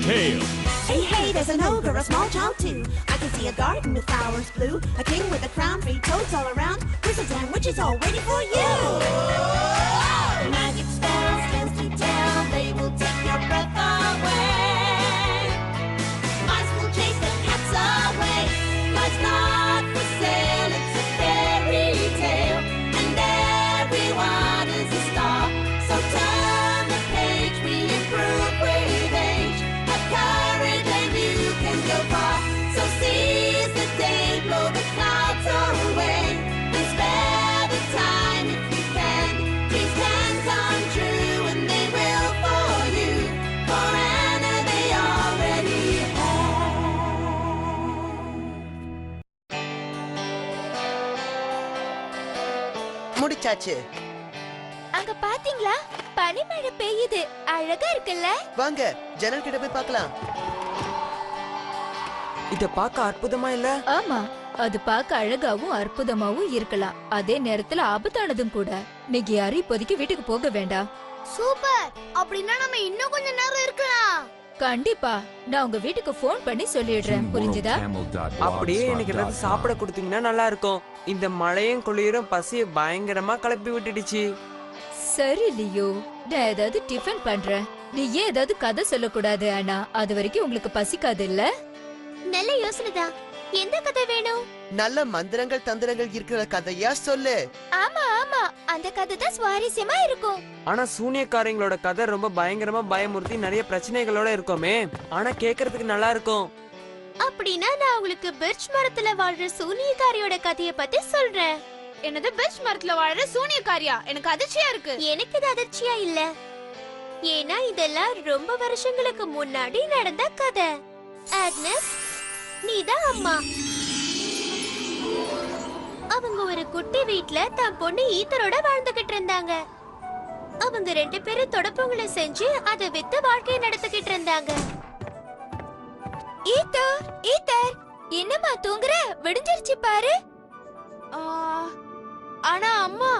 tale. Hey, hey, there's an ogre, a small child too. I can see a garden with flowers blue, a king with a crown, 3 toads all around, wizards and witches all waiting for you. Magic spells, tales to tell, they will take your breath away. Mice will chase the cats away. Life's not for sale, it's a fairy tale, and everyone is a star. So turn the page, we improve with age. Have courage and you can go far. So seize the day, blow the clouds away, and spare the time if you can. Dreams can come true, and they will for you. For Anna, they already have. முடிச்சாச்சு. அங்க பாத்தீங்களா, பனிமழை பெய்யுது. அழகா இருக்குல்ல? வாங்க ஜன்னல் கிட்ட போய் பார்க்கலாம். இத பார்க்க அற்புதமா இல்ல? ஆமா, அது பார்க்க அழகாவும் அற்புதமாவும் இருக்கலாம். அதே நேரத்துல ஆபத்தானதும் கூட. நீங்க யாரும் இப்போதைக்கு வீட்டுக்கு போக வேண்டாம். சூப்பர். அப்படின்னா நம்ம இன்னும் கொஞ்ச நேரம் இருக்கலாம். கண்டிப்பா நான் உங்க வீட்டுக்கு போன் பண்ணி சொல்லிடுறேன். புரிஞ்சுதா? அப்படியே எனக்கு ஏதாவது சாப்பிட கொடுத்தீங்கன்னா நல்லா இருக்கும். இந்த மழையும் குளிரும் பசிய பயங்கரமா கிளப்பி விட்டுடுச்சு. சரி லியோ, நான் ஏதாவது டிஃபன் பண்றேன். நீ ஏன் ஏதாவது கதை சொல்லக்கூடாது ஆனா அது வரைக்கும் உங்களுக்கு பசிக்காது இல்ல? நல்ல யோசனைதான். எந்த கதை வேணும்? நல்ல மந்திரங்கள் தந்திரங்கள் இருக்கிற கதையா சொல்லு. ஆமா ஆமா, அந்த கதை தான் சுவாரஸ்யமா இருக்கும். ஆனா சூனியக்காரங்களோட கதை ரொம்ப பயங்கரமா பயமுறுத்தி நிறைய பிரச்சனைகளோட இருக்குமே. ஆனா கேக்குறதுக்கு நல்லா இருக்கும். அப்படின்னா நான் உங்களுக்கு பெர்ச் மரத்துல வாழ்ற சூனியக்காரியோட கதைய பத்தி சொல்றேன். என்னது பெர்ச் மரத்துல வாழ்ற சூனியக்காரியா? எனக்கு அதிர்ச்சியா இருக்கு. எனக்கு இது அதிர்ச்சியா இல்ல, ஏன்னா இதெல்லாம் ரொம்ப வருஷங்களுக்கு முன்னாடி நடந்த கதை. ஆக்னஸ், நீதான் அம்மா. அவங்க ஒரு குட்டி வீட்ல தான் பொண்ணு ஈத்தரோட வாழ்ந்துகிட்டு இருந்தாங்க. அவங்க 2 பேரும் தொடப்பங்களை செஞ்சு அதை வித்து வாழ்க்கையை நடத்திக்கிட்டு இருந்தாங்க. ஈத்தர், ஈத்தர், என்னம்மா தூங்குற? விடிஞ்சிருச்சு பாரு. ஆனா அம்மா,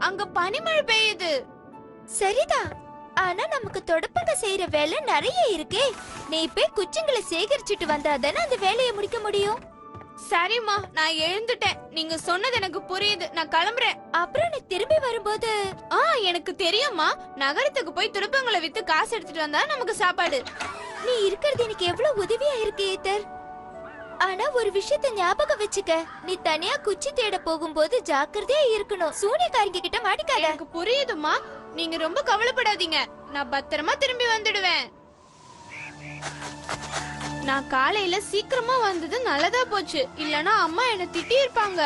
அங்க பனிமழை பெய்யுது. சரிதான், ஆனா நமக்கு தொடப்பங்க செய்யற வேலை நிறைய இருக்கே. நீ போய் குச்சிங்களை சேகரிச்சுட்டு வந்தாதானே அந்த வேலையை முடிக்க முடியும். சரிம்மா, நான் எழுந்துட்டேன். நீங்க சொன்னது எனக்கு புரியுது. நான் கிளம்புறேன். அப்புறம் நீ திரும்பி வரும்போது எனக்கு தெரியுமா, நகரத்துக்கு போய் துடுப்பங்களை வித்து காசு எடுத்துட்டு வந்தா நமக்கு சாப்பாடு. நீ இருக்கிறது எனக்கு எவ்வளவு உதவியா இருக்கு ஈத்தர். ஆனா ஒரு விஷயத்தை ஞாபகம் வச்சுக்க, நீ தனியா குச்சி தேட போகும்போது ஜாக்கிரதையா இருக்கணும். சூனியக்காரங்க கிட்ட மாட்டிக்காத. எனக்கு புரியுதுமா, நீங்க ரொம்ப கவலைப்படாதீங்க. நான் பத்திரமா திரும்பி வந்துடுவேன். நான் காலையில சீக்கிரமா வந்தது நல்லதா போச்சு. இல்லனா அம்மா என்ன திட்டி இருப்பாங்க.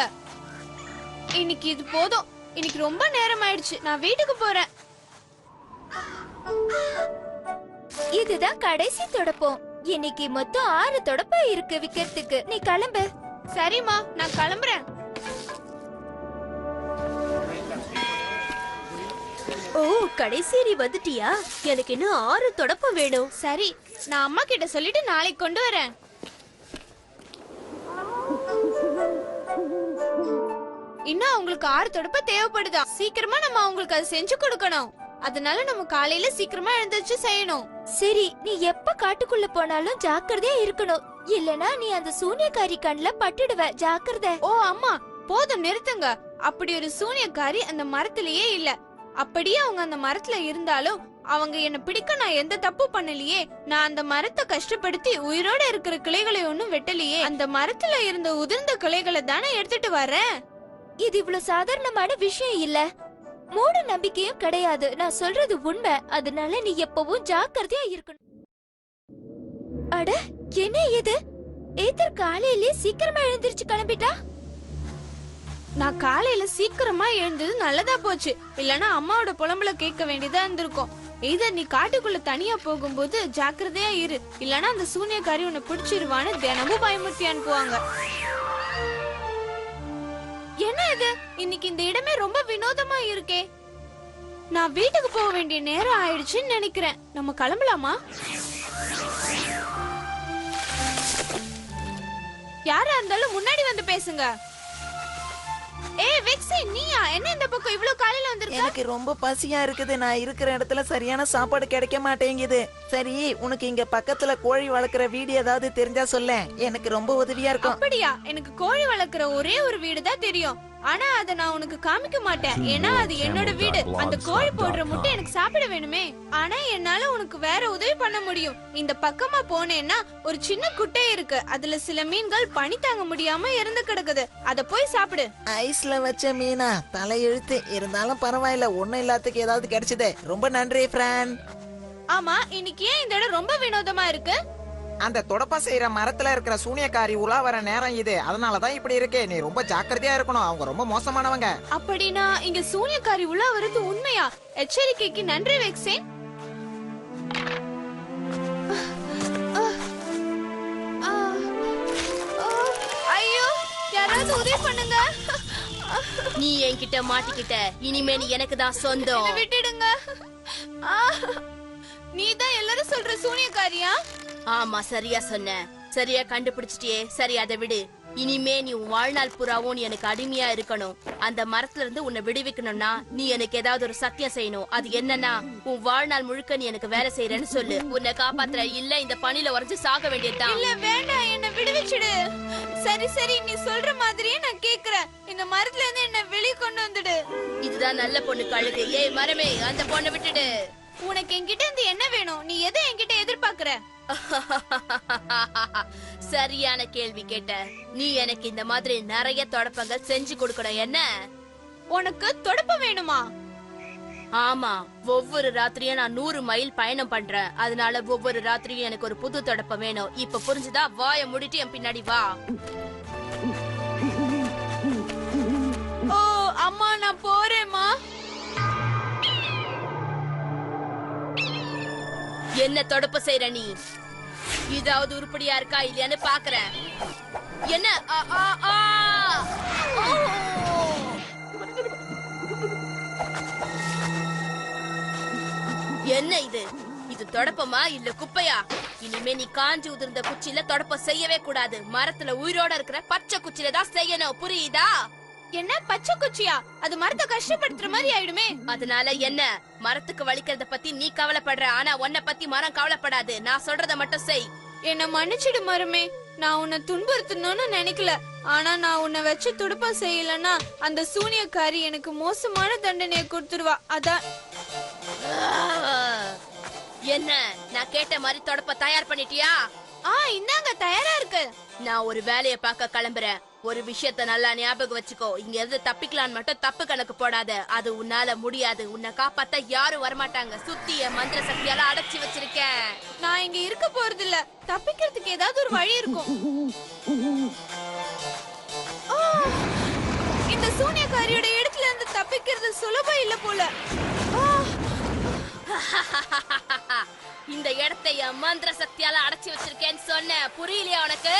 இன்னைக்கு இது போதும். இன்னைக்கு ரொம்ப நேரம் ஆயிடுச்சு. நான் வீட்டுக்கு போறேன். இதுதான் கடைசி தொடப்பம். இன்னைக்கு மொத்தம் 6 தொடப்பம் இருக்கு விக்கிறதுக்கு. நீ கிளம்பு. சரிம்மா, நான் கிளம்புறேன். ஓ, கடைசி நீ வந்துட்டியா? எனக்கு இன்னும் 6 தொடப்பம் வேணும். சரி, நான் அம்மா கிட்ட சொல்லிட்டு நாளைக்கு கொண்டு வரேன். இன்னும் அவங்களுக்கு 6 தொடப்பம் தேவைப்படுதா? சீக்கிரமா நம்ம அவங்களுக்கு அதை செஞ்சு கொடுக்கணும். அதனால நம்ம காலையில சீக்கிரமா எழுந்திருச்சு செய்யணும். சரி, நீ எப்ப காட்டுக்குள்ள போனாலும் ஜாக்கிரதையா இருக்கணும். இல்லனா நீ அந்த சூனியக்காரி கண்ணுல பட்டுடுவ. ஜாக்கிரதை. ஓ அம்மா, போதும் நிறுத்துங்க. அப்படி ஒரு சூனியக்காரி அந்த மரத்திலேயே இல்ல. அப்படியே அவங்க அந்த மரத்துல இருந்தாலும் அவங்க என்ன பிடிக்க நான் எந்த தப்பு பண்ணலையே. நான் அந்த மரத்தை கஷ்டப்படுத்தி உயிரோட இருக்கிற கிளைகளை ஒண்ணும் வெட்டலையே. அந்த மரத்துல இருந்த உதிர்ந்த கிளைகளை தானே எடுத்துட்டு வரேன். இது இவ்வளவு சாதாரணமான விஷயம் இல்ல. மூட நம்பிக்கையும் கிடையாது. நான் சொல்றது உண்மை. அதனால நீ எப்பவும் ஜாக்கிரதையா இருக்கணும். அட, என்ன இது? ஏத்தர் காலையிலே சீக்கிரமா எழுந்திருச்சு கிளம்பிட்டா. நான் காலையில சீக்கிரமா எழுந்தது நல்லதா போச்சு. இல்லனா அம்மாவோட புலம்பல கேட்க வேண்டியதா இருந்திருக்கும். இத நீ காட்டுக்குள்ள தனியா போகும்போது ஜாக்கிரதையா இரு. இல்லனா அந்த சூனியக்காரி உன்னை பிடிச்சிருவான்னு தினமும் பயமுறுத்தி அனுப்புவாங்க. என்ன இது? இன்னைக்கு இந்த இடமே ரொம்ப வினோதமா இருக்கே. நான் வீட்டுக்கு போக வேண்டிய நேரம் ஆயிடுச்சுன்னு நினைக்கிறேன். நம்ம கிளம்பலாமா? யாரா இருந்தாலும் முன்னாடி வந்து பேசுங்க. ஏய் வெக்ஸி, நீயா? என்ன இந்த பக்கம் இவ்ளோ காலையில வந்திருக்க? எனக்கு ரொம்ப பசியா இருக்குது. நான் இருக்கிற இடத்துல சரியான சாப்பாடு கிடைக்க மாட்டேங்குது. சரி, உனக்கு இங்க பக்கத்துல கோழி வளர்க்குற வீடு ஏதாவது தெரிஞ்சா சொல்லேன். எனக்கு ரொம்ப உதவியா இருக்கும். அப்படியா? எனக்கு கோழி வளர்க்குற ஒரே ஒரு வீடு தான் தெரியும். ஆனா அத நான் உனக்கு காமிக்க மாட்டேன். ஏன்னா அது என்னோட வீடு. அந்த கோழி போடுற முட்டை எனக்கு சாப்பிட வேணுமே. ஆனா என்னால உனக்கு வேற உதவி பண்ண முடியும். இந்த பக்கமா போனேன்னா ஒரு சின்ன குட்டை இருக்கு. அதுல சில மீன்கள் பனி தாங்க முடியாம இறந்து கிடக்குது. அத போய் சாப்பிடு. ஐஸ்ல வச்ச மீனா? தலையெழுத்து. இருந்தாலும் பரவாயில்ல, ஒண்ணும் இல்லாததுக்கு ஏதாவது கிடைச்சதே. ரொம்ப நன்றி ஃப்ரெண்ட். ஆமா, இன்னைக்கு ஏன் இந்த இடம் ரொம்ப வினோதமா இருக்கு? அந்த தொடப்ப செய்யற மரத்துல இருக்கிற சூனியக்காரி உலா வர நேரம் இது. அதனாலதான் இப்படி இருக்கு. நீ ரொம்ப ஜாக்கிரதையா இருக்கணும். அவங்க ரொம்ப மோசமானவங்க. அப்படின்னா இங்க சூனியக்காரி உலா வருது உண்மையா? எச்சரிக்கைக்கு நன்றி வெக்ஸேன். ஐயோ, யாராவது உதவி பண்ணுங்க. நீ என்கிட்ட மாட்டிக்கிட்ட. இனிமே நீ எனக்கு தான் சொந்தம். என்னை விட்டுடுங்க. நீதான் எல்லாரும் சொல்ற சூனியக்காரியா? ஆமா, சரியா சொன்ன. சரியா கண்டுபிடிச்சிட்டியே. சரி, அதை விடு. இனிமே நீ உன் வாழ்நாள் புறாவும் நீ எனக்கு அடிமையா இருக்கணும். அந்த மரத்துல இருந்து உன்னை விடுவிக்கணும்னா நீ எனக்கு ஏதாவது ஒரு சத்தியம் செய்யணும். அது என்னன்னா, உன் வாழ்நாள் முழுக்க நீ எனக்கு வேலை செய்யறேன்னு சொல்லு. உன்னை காப்பாத்துற, இல்ல இந்த பனில உறைஞ்சு சாக வேண்டியதுதான். இல்ல வேண்டாம், என்ன விடுவிச்சிடு. சரி சரி, நீ சொல்ற மாதிரியே நான் கேக்குறேன். இந்த மரத்துல இருந்து என்ன வெளிய கொண்டு வந்துடு. இதுதான் நல்ல பொண்ணு கழுகு. ஏய் மரமே, அந்த பொண்ணை விட்டுடு. உனக்கு என்கிட்ட இருந்து என்ன வேணும்? நீ எதை என்கிட்ட எதிர்பார்க்கற? சரியான கேள்வி கேட்ட. நீ எனக்கு இந்த மாதிரி நிறைய தொடப்பங்கள் செஞ்சு கொடுக்கணும். என்ன? உனக்கு தொடப்ப வேணுமா? ஆமா, ஒவ்வொரு ராத்திரியும் நான் 100 மைல் பயணம் பண்றேன். அதனால ஒவ்வொரு ராத்திரியும் எனக்கு ஒரு புது தொடப்பம் வேணும். இப்ப புரிஞ்சுதா? வாய மூடிட்டு என் பின்னாடி வா. ஓ அம்மா, நான் போறேம்மா. என்ன தொடப்ப செய்யற நீ? இதாவது உருப்படியா இருக்கா இல்லையான்னு பாக்குறேன். என்ன? ஓ! என்ன இது? இது தொடப்பமா இல்ல குப்பையா? இனிமே நீ காஞ்சி உதிர்ந்த குச்சியில தொடப்பம் செய்யவே கூடாது. மரத்துல உயிரோட இருக்கிற பச்சை குச்சியில தான் செய்யணும். புரியுதா? என்ன பச்சை குச்சியா? அது மரத்தை கஷ்டப்படுத்துற மாதிரி ஆயிடுமே. அதனால என்ன? மரத்துக்கு வலிக்கிறத பத்தி நீ கவலைப்படுற, ஆனா உன்னை பத்தி மரம் கவலைப்படாது. நான் சொல்றத மட்டும் செய். என்ன மன்னிச்சிடு மரமே. நான் உன்னை துன்புறுத்தணும்னு நினைக்கல. ஆனா நான் உன்னை வச்சு துடுப்பம் செய்யலன்னா அந்த சூனியக்காரி எனக்கு மோசமான தண்டனையை கொடுத்துருவா. அதான். என்ன? நான் கேட்ட மாதிரி தொடப்ப தயார் பண்ணிட்டியா? இந்தாங்க, தயாரா இருக்கு. நான் ஒரு வேலைய பார்க்க கிளம்புறேன். ஒரு விஷயத்த நல்லா ஞாபகம் வச்சுக்கோ. இங்க இருந்து தப்பிக்கலான்னு மட்டும் தப்பு கணக்கு போடாத. அது உன்னால முடியாது. உன்னை காப்பாத்த யாரும் வரமாட்டாங்க. சுத்தி என் மந்திர சக்தியால அடைச்சி வச்சிருக்கேன். நான் இங்க இருக்க போறது இல்ல. தப்பிக்கிறதுக்கு ஏதாவது ஒரு வழி இருக்கும். இந்த சூனியக்காரியோட இடத்துல இருந்து தப்பிக்கிறது சுலபம் இல்ல போல. இந்த இடத்தை என் மந்திர சக்தியால அடைச்சி வச்சிருக்கேன்னு சொன்ன. புரியலையா உனக்கு?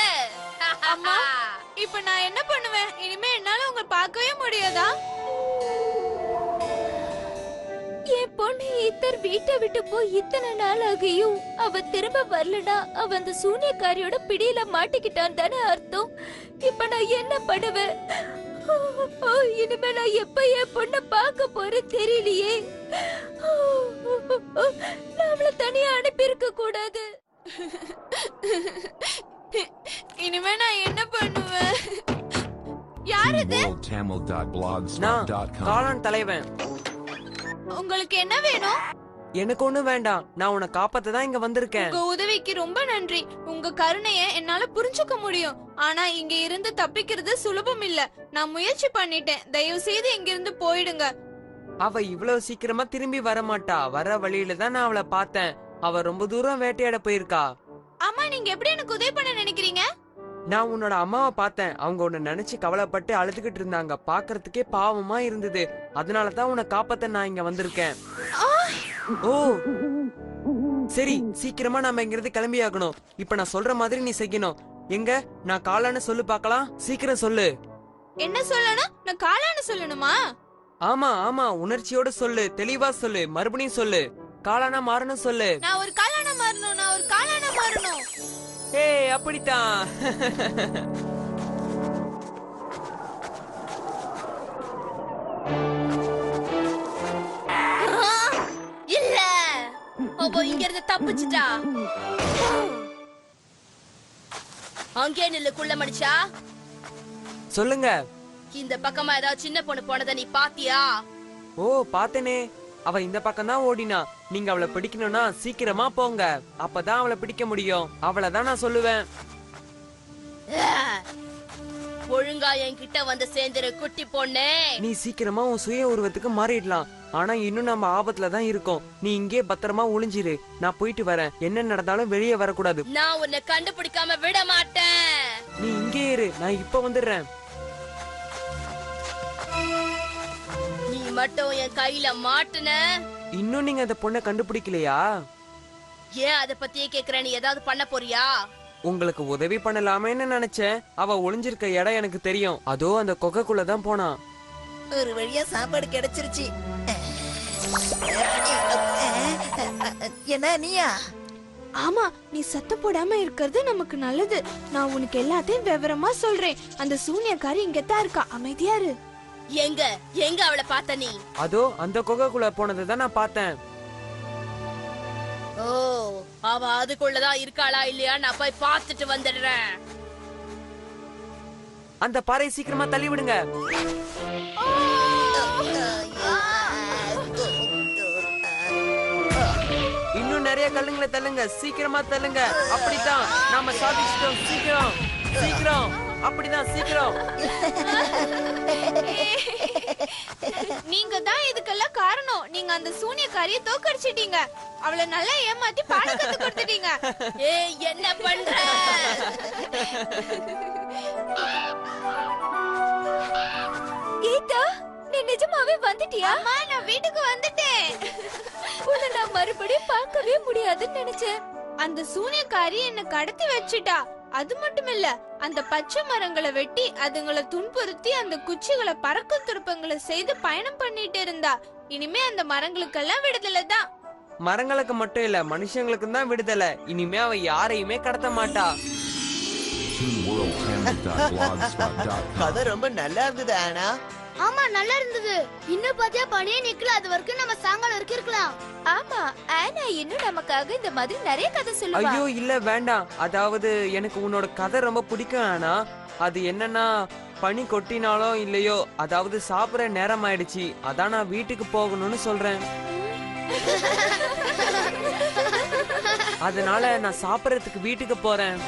அம்மா, இப்ப நான் என்ன பண்ணுவேன்? இனிமே என்னால உங்களை பார்க்கவே முடியாதா? என் பொண்ணு இத்தர் வீட்டை விட்டு போய் இத்தனை நாள் ஆகியும் அவ திரும்ப வரலனா அவ அந்த சூனியக்காரியோட பிடியில மாட்டிக்கிட்டான் தானே அர்த்தம். இப்ப நான் என்ன பண்ணுவேன்? இனிமே நான் எப்ப என் பொண்ண பார்க்க போறேன் தெரியலையே. நான் அவளை தனியா அனுப்பியிருக்க கூடாது. இனிமே நான் என்ன பண்ணுவேன்? யார் இது? நான் காளான் தலைவன். உங்களுக்கு என்ன வேணும்? எனக்கு ஒண்ணும் வேண்டாம். நான் உன்னை காப்பாத்த தான் இங்க வந்திருக்கேன். உங்க உதவிக்கு ரொம்ப நன்றி. உங்க கருணைய என்னால புரிஞ்சுக்க முடியும். ஆனா இங்க இருந்து தப்பிக்கிறது சுலபம் இல்ல. நான் முயற்சி பண்ணிட்டேன். தயவு செய்து இங்க இருந்து போயிடுங்க. அவ இவ்வளவு சீக்கிரமா திரும்பி வர மாட்டா. வர வழியில தான் நான் அவளை பார்த்தேன். அவ ரொம்ப தூரம் வேட்டையாட போயிருக்கா. அம்மா, நீங்க எப்படி எனக்கு உதவி பண்ண நினைக்கிறீங்க? நான் உன்னோட அம்மாவை பார்த்தேன். அவங்க உன்னை நினைச்சு கவலைப்பட்டு அழுதுகிட்டு இருந்தாங்க. பாக்குறதுக்கே பாவமா இருந்தது. அதனாலதான் உன்னை காப்பாத்த நான் இங்க வந்திருக்கேன். ஓ சரி, சீக்கிரமா நாம இங்க இருந்து கிளம்பி ஆகணும். இப்ப நான் சொல்ற மாதிரி நீ செய்யணும். எங்க? நான் காளான்னு சொல்லு பார்க்கலாம். சீக்கிரம் சொல்லு. என்ன சொல்லணும்? நான் காளான்னு சொல்லணுமா? ஆமா ஆமா, உணர்ச்சியோட சொல்லு. தெளிவா சொல்லு. மறுபடியும் சொல்லு. காளானா மாறணும் சொல்லு. நான் ஒரு காளானா மாறணும். நான் ஒரு காளானா மாறணும். ஏய், அப்படித்தான். இங்க இருந்து தப்பிச்சிட்டா. அங்கே நில்லு குள்ள மனுஷா. சொல்லுங்க. இந்த பக்கமா ஏதாவது சின்ன பொண்ணு போனதை நீ பாத்தியா? ஓ பாத்தேனே, அவ இந்த பக்கம் தான் ஓடினா. நீங்க அவளை பிடிக்கணும்னா சீக்கிரமா போங்க, அப்பதான் அவளை பிடிக்க முடியும். அவளைதான் நான் சொல்லுவேன். ஒழுங்கா என்கிட்ட வந்து சேர்ந்துரு குட்டி பொண்ணே. நீ சீக்கிரமா உன் சுய உருவத்துக்கு மாறிடலாம். ஆனா இன்னும் நம்ம ஆபத்துல தான் இருக்கோம். நீ இங்கே பத்திரமா ஒளிஞ்சிரு. நான் போயிட்டு வரேன். என்ன நடந்தாலும் வெளியே வரக்கூடாது. நான் உன்னை கண்டுபிடிக்காம விட மாட்டேன். நீ இங்கே இரு, நான் இப்ப வந்துடுறேன். நீ மட்டும் என் கையில மாட்டுன. இன்னும் நீங்க அந்த பொண்ணை கண்டுபிடிக்கலையா? ஏன் அத பத்தியே கேக்குற? நீ ஏதாவது பண்ண போறியா? உங்களுக்கு உதவி பண்ணலாமேன்னு நினைச்சேன். அவ ஒளிஞ்சிருக்க இடம் எனக்கு தெரியும். அதோ அந்த கொகைக்குள்ள தான் போனா. ஒரு வழியா சாப்பாடு கிடைச்சிருச்சு. என்ன நீயா? ஆமா, நீ சத்தம் போடாம இருக்கிறது நமக்கு நல்லது. நான் உனக்கு எல்லாத்தையும் விவரமா சொல்றேன். அந்த சூனியக்காரி இங்கதான் இருக்கா, அமைதியா இரு. எங்க எங்க அவளை பார்த்த நீ? அதோ அந்த கொகைக்குள்ள போனதை தான் நான் பார்த்தேன். ஓ, அவ அதுக்குள்ளதான் இருக்காளா இல்லையா? நான் போய் பார்த்துட்டு வந்துடுறேன். அந்த பாறை சீக்கிரமா தள்ளி விடுங்க. இன்னும் நிறைய கல்லுங்களை தள்ளுங்க, சீக்கிரமா தள்ளுங்க. அப்படித்தான், நாம சாதிச்சிட்டோம். சீக்கிரம் சீக்கிரம், அப்படிதான் சீக்கிரம். நீங்க தான் இதுக்கெல்லாம் காரணம். நீங்க அந்த சூனியக்காரிய தோக்கடிச்சிட்டீங்க. அவளை நல்லா ஏமாத்தி பாடம் கத்து கொடுத்துட்டீங்க. ஏய், என்ன பண்ற? கீதா, நீ நிஜமாவே வந்துட்டியா? அம்மா, நான் வீட்டுக்கு வந்துட்டேன். உன்னை நான் மறுபடியும் பார்க்கவே முடியாதுன்னு நினைச்சேன். அந்த சூனியக்காரி என்ன கடத்தி வச்சிட்டா. அது மட்டும் இல்ல, அந்த பச்சை மரங்களை வெட்டி அதுங்களை துன்புறுத்தி அந்த குச்சிகளை பறக்க திருப்பங்களை செய்து பயணம் பண்ணிட்டு இருந்தா. இனிமே அந்த மரங்களுக்கெல்லாம் விடுதலை தான். மரங்களுக்கு மட்டும் இல்ல, மனுஷங்களுக்கும் தான் விடுதலை. இனிமே அவ யாரையுமே கடத்த மாட்டா. கதை ரொம்ப நல்லா இருந்தது ஆனா. ஆமா, நல்லா இருந்தது. இன்னும் பாத்தியா பனியே நிக்கல. அது வரைக்கும் நம்ம சாயங்காலம் வரைக்கும் இருக்கலாம். ஆமா, ஆனா இன்னும் நமக்காக இந்த மாதிரி நிறைய கதை சொல்லுவா. ஐயோ இல்ல வேண்டாம். அதாவது எனக்கு உன்னோட கதை ரொம்ப பிடிக்கும். ஆனா அது என்னன்னா, பனி கொட்டினாலும் இல்லையோ, அதாவது சாப்பிடுற நேரம் ஆயிடுச்சு. அதான் நான் வீட்டுக்கு போகணும்னு சொல்றேன். அதனால நான் சாப்பிடறதுக்கு வீட்டுக்கு போறேன்.